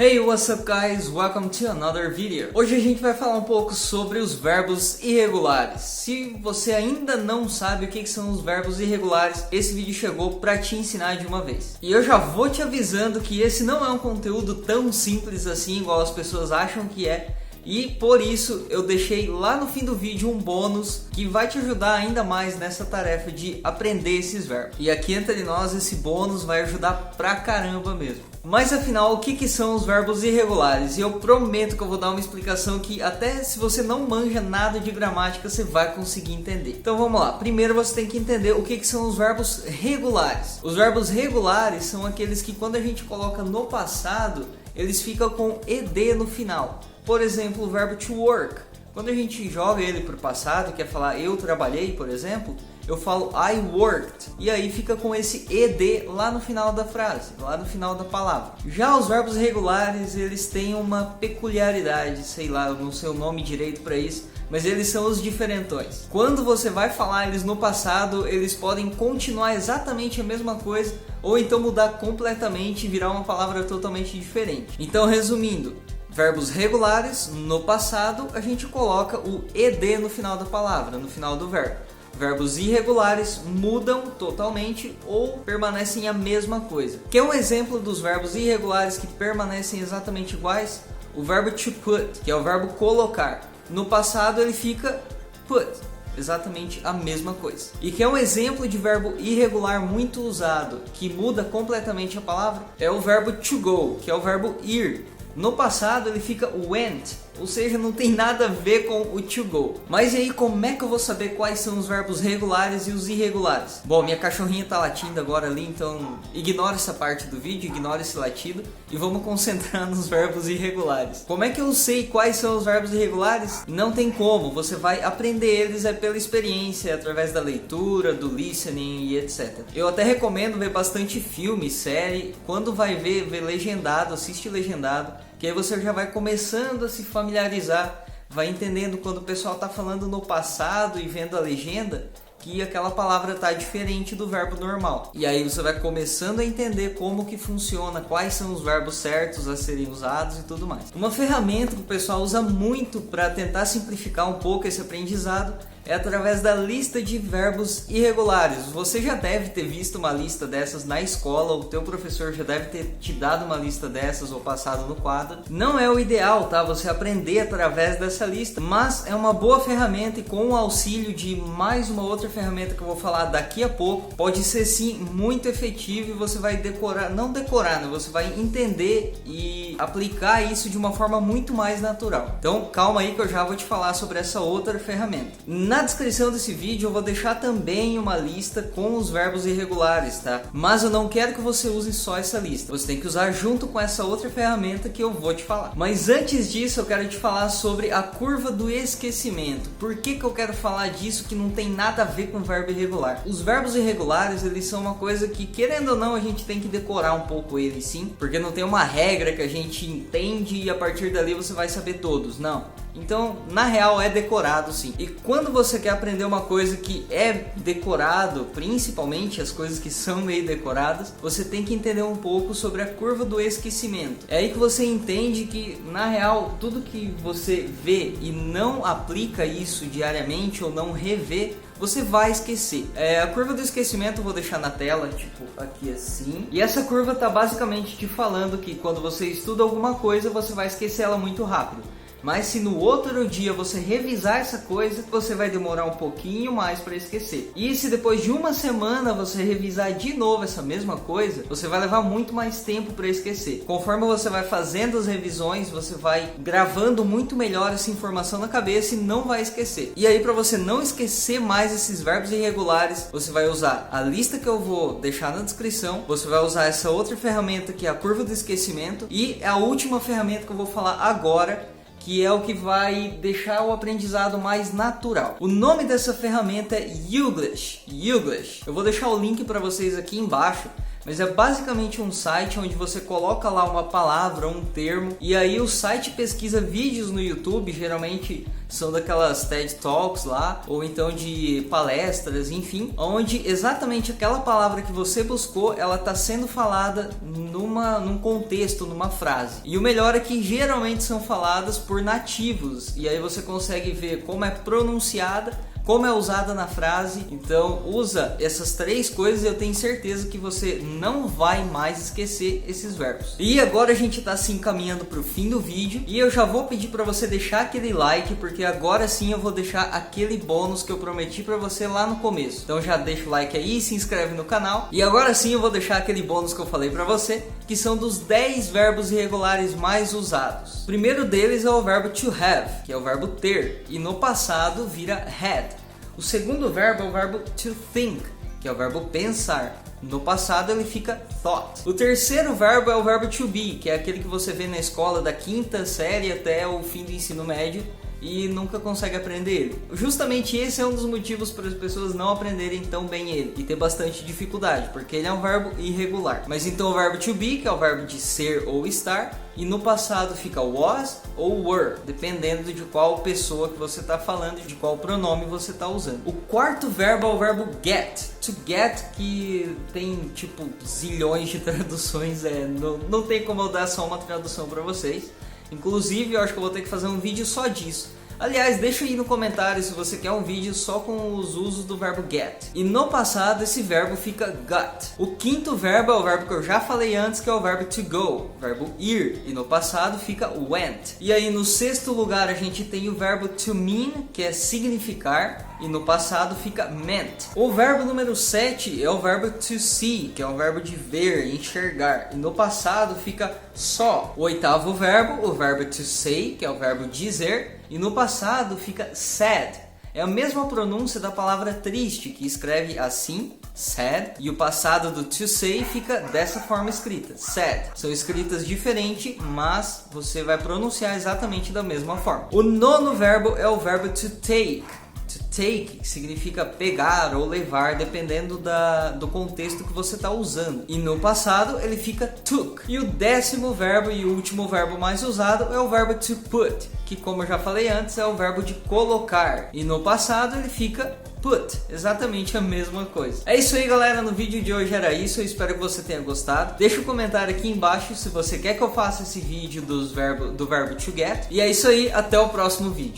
Hey, what's up guys? Welcome to another video. Hoje a gente vai falar um pouco sobre os verbos irregulares. Se você ainda não sabe o que são os verbos irregulares, esse vídeo chegou para te ensinar de uma vez. E eu já vou te avisando que esse não é um conteúdo tão simples assim, igual as pessoas acham que é. E por isso eu deixei lá no fim do vídeo um bônus que vai te ajudar ainda mais nessa tarefa de aprender esses verbos. E aqui entre nós esse bônus vai ajudar pra caramba mesmo. Mas afinal, o que são os verbos irregulares? E eu prometo que eu vou dar uma explicação que até se você não manja nada de gramática, você vai conseguir entender. Então vamos lá. Primeiro você tem que entender o que são os verbos regulares. Os verbos regulares são aqueles que quando a gente coloca no passado, eles ficam com ed no final. Por exemplo, o verbo to work. Quando a gente joga ele para o passado, quer falar eu trabalhei, por exemplo, eu falo I worked. E aí fica com esse ed lá no final da frase, lá no final da palavra. Já os verbos regulares, eles têm uma peculiaridade, sei lá, eu não sei o nome direito para isso, mas eles são os diferentões. Quando você vai falar eles no passado, eles podem continuar exatamente a mesma coisa, ou então mudar completamente e virar uma palavra totalmente diferente. Então, resumindo, verbos regulares, no passado, a gente coloca o ed no final da palavra, no final do verbo. Verbos irregulares mudam totalmente ou permanecem a mesma coisa. Quer um exemplo dos verbos irregulares que permanecem exatamente iguais? O verbo to put, que é o verbo colocar. No passado ele fica put, exatamente a mesma coisa. E que é um exemplo de verbo irregular muito usado, que muda completamente a palavra, é o verbo to go, que é o verbo ir. No passado ele fica went, ou seja, não tem nada a ver com o to go. Mas e aí, como é que eu vou saber quais são os verbos regulares e os irregulares? Bom, minha cachorrinha tá latindo agora ali, então ignora essa parte do vídeo, ignora esse latido e vamos concentrar nos verbos irregulares. Como é que eu sei quais são os verbos irregulares? Não tem como, você vai aprender eles pela experiência, através da leitura, do listening e etc. Eu até recomendo ver bastante filme, série, quando vai ver legendado, assiste legendado, que aí você já vai começando a se familiarizar, vai entendendo quando o pessoal está falando no passado e vendo a legenda, que aquela palavra está diferente do verbo normal. E aí você vai começando a entender como que funciona, quais são os verbos certos a serem usados e tudo mais. Uma ferramenta que o pessoal usa muito para tentar simplificar um pouco esse aprendizado é através da lista de verbos irregulares. Você já deve ter visto uma lista dessas na escola, o teu professor já deve ter te dado uma lista dessas ou passado no quadro. Não é o ideal, tá? Você aprender através dessa lista, mas é uma boa ferramenta e com o auxílio de mais uma outra ferramenta que eu vou falar daqui a pouco, pode ser sim muito efetivo e você vai decorar, não decorar, né? Você vai entender e aplicar isso de uma forma muito mais natural. Então calma aí que eu já vou te falar sobre essa outra ferramenta. Na descrição desse vídeo eu vou deixar também uma lista com os verbos irregulares, tá? Mas eu não quero que você use só essa lista. Você tem que usar junto com essa outra ferramenta que eu vou te falar. Mas antes disso eu quero te falar sobre a curva do esquecimento. Por que eu quero falar disso que não tem nada a ver com verbo irregular? Os verbos irregulares, eles são uma coisa que, querendo ou não, a gente tem que decorar um pouco eles, sim. Porque não tem uma regra que a gente entende e a partir dali você vai saber todos. Não. Então, na real, é decorado sim. E quando você quer aprender uma coisa que é decorado, principalmente as coisas que são meio decoradas, você tem que entender um pouco sobre a curva do esquecimento. É aí que você entende que, na real, tudo que você vê e não aplica isso diariamente ou não revê, você vai esquecer. A curva do esquecimento eu vou deixar na tela, tipo aqui assim. E essa curva está basicamente te falando que quando você estuda alguma coisa, você vai esquecer ela muito rápido. Mas se no outro dia você revisar essa coisa, você vai demorar um pouquinho mais para esquecer. E se depois de uma semana você revisar de novo essa mesma coisa, você vai levar muito mais tempo para esquecer. Conforme você vai fazendo as revisões, você vai gravando muito melhor essa informação na cabeça e não vai esquecer. E aí, para você não esquecer mais esses verbos irregulares, você vai usar a lista que eu vou deixar na descrição, você vai usar essa outra ferramenta que é a curva do esquecimento e a última ferramenta que eu vou falar agora, que é o que vai deixar o aprendizado mais natural. O nome dessa ferramenta é Youglish. Eu vou deixar o link para vocês aqui embaixo, mas é basicamente um site onde você coloca lá uma palavra, um termo, e aí o site pesquisa vídeos no YouTube, geralmente são daquelas TED Talks lá, ou então de palestras, enfim, onde exatamente aquela palavra que você buscou, ela está sendo falada num contexto, numa frase. E o melhor é que geralmente são faladas por nativos, e aí você consegue ver como é pronunciada, como é usada na frase. Então usa essas três coisas e eu tenho certeza que você não vai mais esquecer esses verbos. E agora a gente está se encaminhando para o fim do vídeo e eu já vou pedir para você deixar aquele like, porque agora sim eu vou deixar aquele bônus que eu prometi para você lá no começo. Então já deixa o like aí, se inscreve no canal e agora sim eu vou deixar aquele bônus que eu falei para você, que são dos 10 verbos irregulares mais usados. O primeiro deles é o verbo to have, que é o verbo ter, e no passado vira had. O segundo verbo é o verbo to think, que é o verbo pensar. No passado ele fica thought. O terceiro verbo é o verbo to be, que é aquele que você vê na escola da quinta série até o fim do ensino médio e nunca consegue aprender ele. Justamente esse é um dos motivos para as pessoas não aprenderem tão bem ele e ter bastante dificuldade, porque ele é um verbo irregular. Mas então o verbo to be, que é o verbo de ser ou estar, e no passado fica was ou were, dependendo de qual pessoa que você está falando e de qual pronome você está usando. O quarto verbo é o verbo get. To get, que tem tipo zilhões de traduções, não tem como eu dar só uma tradução para vocês. Inclusive, eu acho que eu vou ter que fazer um vídeo só disso. Aliás, deixa aí no comentário se você quer um vídeo só com os usos do verbo get. E no passado, esse verbo fica got. O quinto verbo é o verbo que eu já falei antes, que é o verbo to go, verbo ir. E no passado fica went. E aí no sexto lugar a gente tem o verbo to mean, que é significar. E no passado fica meant. O verbo número 7 é o verbo to see, que é um verbo de ver, enxergar. E no passado fica saw. O oitavo verbo, o verbo to say, que é o verbo dizer. E no passado fica sad. É a mesma pronúncia da palavra triste, que escreve assim, sad. E o passado do to say fica dessa forma escrita, sad. São escritas diferentes, mas você vai pronunciar exatamente da mesma forma. O nono verbo é o verbo to take. To take significa pegar ou levar, dependendo do contexto que você está usando. E no passado ele fica took. E o décimo verbo e o último verbo mais usado é o verbo to put, que como eu já falei antes é o verbo de colocar. E no passado ele fica put, exatamente a mesma coisa. É isso aí, galera, no vídeo de hoje era isso, eu espero que você tenha gostado. Deixa um comentário aqui embaixo se você quer que eu faça esse vídeo do verbo to get. E é isso aí, até o próximo vídeo.